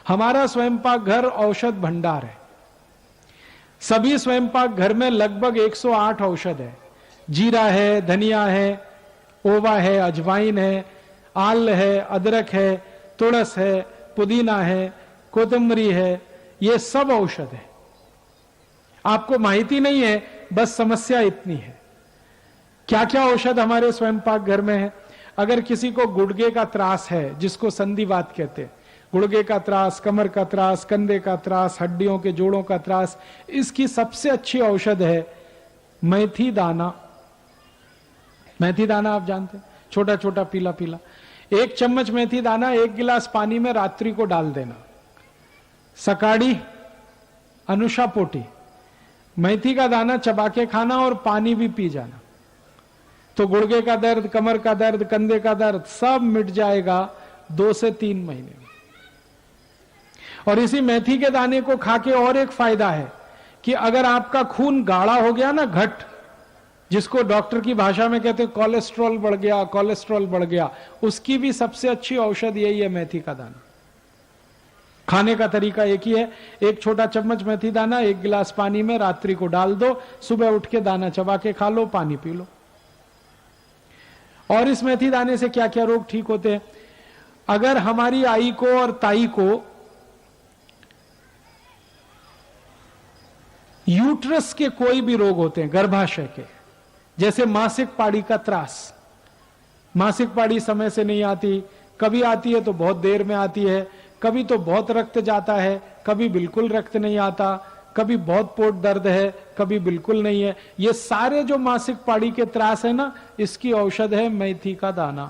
हमारा स्वयंपाक घर औषध भंडार है। सभी स्वयंपाक घर में लगभग 108 औषध है। जीरा है, धनिया है, ओवा है, अजवाइन है, आल है, अदरक है, तुलस है, पुदीना है, कोतंबरी है, ये सब औषध है। आपको माहिती नहीं है, बस समस्या इतनी है। क्या क्या औषध हमारे स्वयंपाक घर में है। अगर किसी को गुर्दे का त्रास है, जिसको संधिवात कहते हैं, गुर्दे का त्रास, कमर का त्रास, कंधे का त्रास, हड्डियों के जोड़ों का त्रास, इसकी सबसे अच्छी औषध है मेथी दाना। मेथी दाना आप जानते हैं, छोटा छोटा पीला पीला। 1 चम्मच मेथी दाना 1 गिलास पानी में रात्रि को डाल देना। सकाड़ी अनुषा पोटी मेथी का दाना चबा के खाना और पानी भी पी जाना, तो गुर्दे का दर्द, कमर का दर्द, कंधे का दर्द सब मिट जाएगा 2 से 3 महीने में। और इसी मेथी के दाने को खा के और एक फायदा है कि अगर आपका खून गाढ़ा हो गया ना, घट, जिसको डॉक्टर की भाषा में कहते हैं कोलेस्ट्रॉल बढ़ गया, कोलेस्ट्रॉल बढ़ गया, उसकी भी सबसे अच्छी औषध यही है मेथी का दाना। खाने का तरीका एक ही है, 1 छोटा चम्मच मेथी दाना 1 गिलास पानी में रात्रि को डाल दो, सुबह उठ के दाना चबा के खा लो, पानी पी लो। और इस मेथी दाने से क्या क्या रोग ठीक होते हैं। अगर हमारी आई को और ताई को यूट्रस के कोई भी रोग होते हैं, गर्भाशय के, जैसे मासिक पाड़ी का त्रास, मासिक पाड़ी समय से नहीं आती, कभी आती है तो बहुत देर में आती है, कभी तो बहुत रक्त जाता है, कभी बिल्कुल रक्त नहीं आता, कभी बहुत पोट दर्द है, कभी बिल्कुल नहीं है, ये सारे जो मासिक पाड़ी के त्रास है ना, इसकी औषध है मेथी का दाना।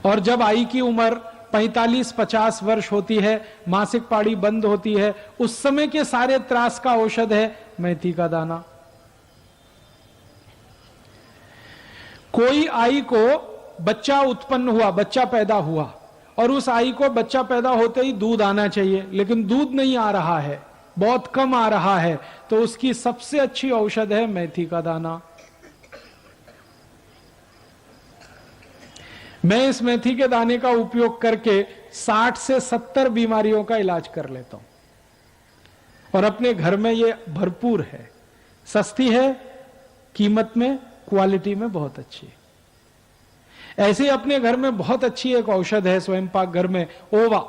और जब आई की उम्र 45-50 वर्ष होती है, मासिक पाड़ी बंद होती है, उस समय के सारे त्रास का औषध है मेथी का दाना। कोई आई को बच्चा उत्पन्न हुआ, बच्चा पैदा हुआ, और उस आई को बच्चा पैदा होते ही दूध आना चाहिए, लेकिन दूध नहीं आ रहा है, बहुत कम आ रहा है, तो उसकी सबसे अच्छी औषध है मेथी का दाना। मैं इस मेथी के दाने का उपयोग करके 60 से 70 बीमारियों का इलाज कर लेता हूं, और अपने घर में ये भरपूर है, सस्ती है, कीमत में, क्वालिटी में बहुत अच्छी है। ऐसे ही अपने घर में बहुत अच्छी एक औषध है स्वयंपाक घर में, ओवा।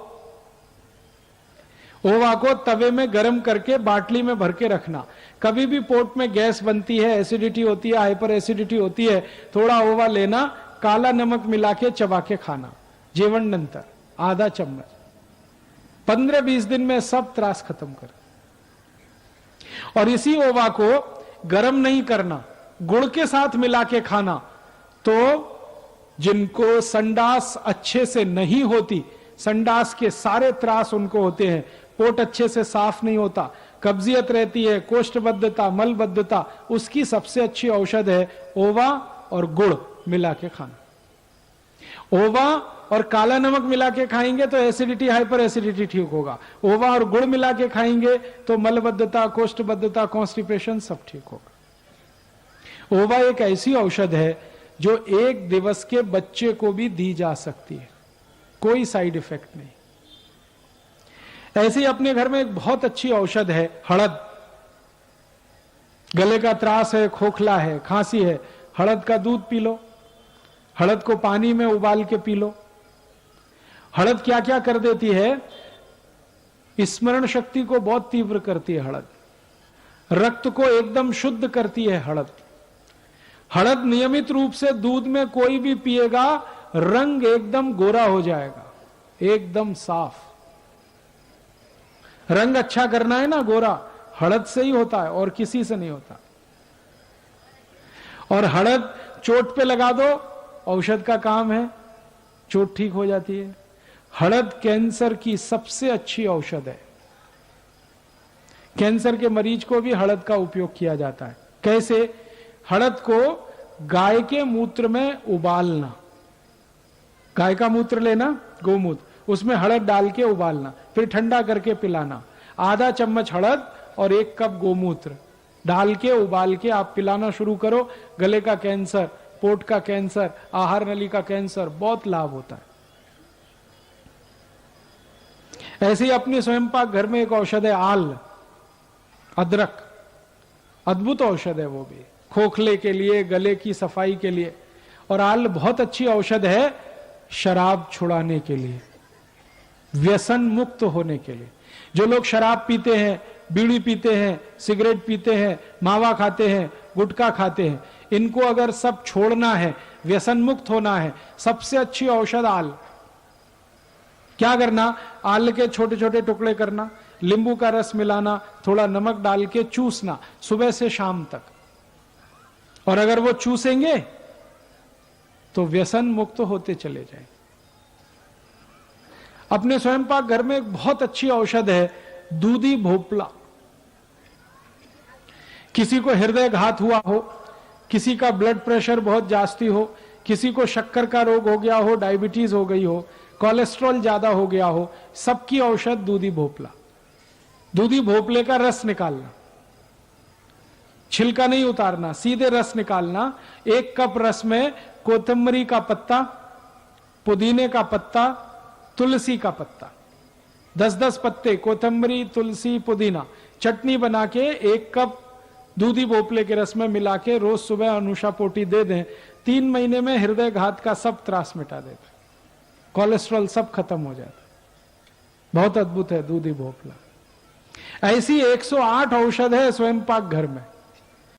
ओवा को तवे में गर्म करके बाटली में भर के रखना। कभी भी पोट में गैस बनती है, एसिडिटी होती है, हाइपर एसिडिटी होती है, थोड़ा ओवा लेना, काला नमक मिला के चबा के खाना, जेवण नंतर आधा चम्मच, 15-20 दिन में सब त्रास खत्म कर। और इसी ओवा को गर्म नहीं करना, गुड़ के साथ मिला के खाना। तो जिनको संडास अच्छे से नहीं होती, संडास के सारे त्रास उनको होते हैं, पोट अच्छे से साफ नहीं होता, कब्जियत रहती है, कोष्ठबद्धता, मलबद्धता, उसकी सबसे अच्छी औषध है ओवा और गुड़ मिला के खाना। ओवा और काला नमक मिला के खाएंगे तो एसिडिटी, हाइपर एसिडिटी ठीक होगा। ओवा और गुड़ मिला के खाएंगे तो मलबद्धता, कोष्ठबद्धता, कॉन्स्टिपेशन सब ठीक होगा। ओवा एक ऐसी औषध है जो 1 दिवस के बच्चे को भी दी जा सकती है, कोई साइड इफेक्ट नहीं। ऐसे ही अपने घर में एक बहुत अच्छी औषध है हळद। गले का त्रास है, खोखला है, खांसी है, हळद का दूध पी लो, हळद को पानी में उबाल के पी लो। हळद क्या क्या कर देती है, स्मरण शक्ति को बहुत तीव्र करती है हळद, रक्त को एकदम शुद्ध करती है हळद। हळद नियमित रूप से दूध में कोई भी पिएगा, रंग एकदम गोरा हो जाएगा, एकदम साफ। रंग अच्छा करना है ना, गोरा हळद से ही होता है और किसी से नहीं होता। और हळद चोट पे लगा दो, औषध का काम है, चोट ठीक हो जाती है। हळद कैंसर की सबसे अच्छी औषध है। कैंसर के मरीज को भी हळद का उपयोग किया जाता है। कैसे? हळद को गाय के मूत्र में उबालना, गाय का मूत्र लेना, गोमूत्र, उसमें हळद डाल के उबालना, फिर ठंडा करके पिलाना। आधा चम्मच हळद और 1 कप गोमूत्र डाल के उबाल के आप पिलाना शुरू करो। गले का कैंसर, पोट का कैंसर, आहार नली का कैंसर, बहुत लाभ होता है। ऐसे ही अपने स्वयंपाक घर में एक औषध है आल, अदरक। अद्भुत औषध है वो भी, खोखले के लिए, गले की सफाई के लिए। और आल बहुत अच्छी औषध है शराब छुड़ाने के लिए, व्यसन मुक्त होने के लिए। जो लोग शराब पीते हैं, बीड़ी पीते हैं, सिगरेट पीते हैं, मावा खाते हैं, गुटखा खाते हैं, इनको अगर सब छोड़ना है, व्यसन मुक्त होना है, सबसे अच्छी औषध आल। क्या करना? आल के छोटे छोटे टुकड़े करना, नींबू का रस मिलाना, थोड़ा नमक डाल के चूसना सुबह से शाम तक। और अगर वो चूसेंगे तो व्यसन मुक्त होते चले जाए। अपने स्वयंपाक घर में एक बहुत अच्छी औषध है दूधी भोपला। किसी को हृदय घात हुआ हो, किसी का ब्लड प्रेशर बहुत जास्ती हो, किसी को शक्कर का रोग हो गया हो, डायबिटीज हो गई हो, कोलेस्ट्रॉल ज्यादा हो गया हो, सबकी औषध दूधी भोपला। दूधी भोपले का रस निकालना, छिलका नहीं उतारना, सीधे रस निकालना। 1 कप रस में कोतंबरी का पत्ता, पुदीने का पत्ता, तुलसी का पत्ता, 10-10 पत्ते, कोतंबरी, तुलसी, पुदीना, चटनी बना के 1 कप दूधी भोपले के रस में मिला के रोज सुबह अनुषा पोटी दे दें। 3 महीने में हृदय घात का सब त्रास मिटा देता, कोलेस्ट्रॉल सब खत्म हो जाता। बहुत अद्भुत है दूधी भोपला। ऐसी 108 औषध है स्वयंपाक घर में।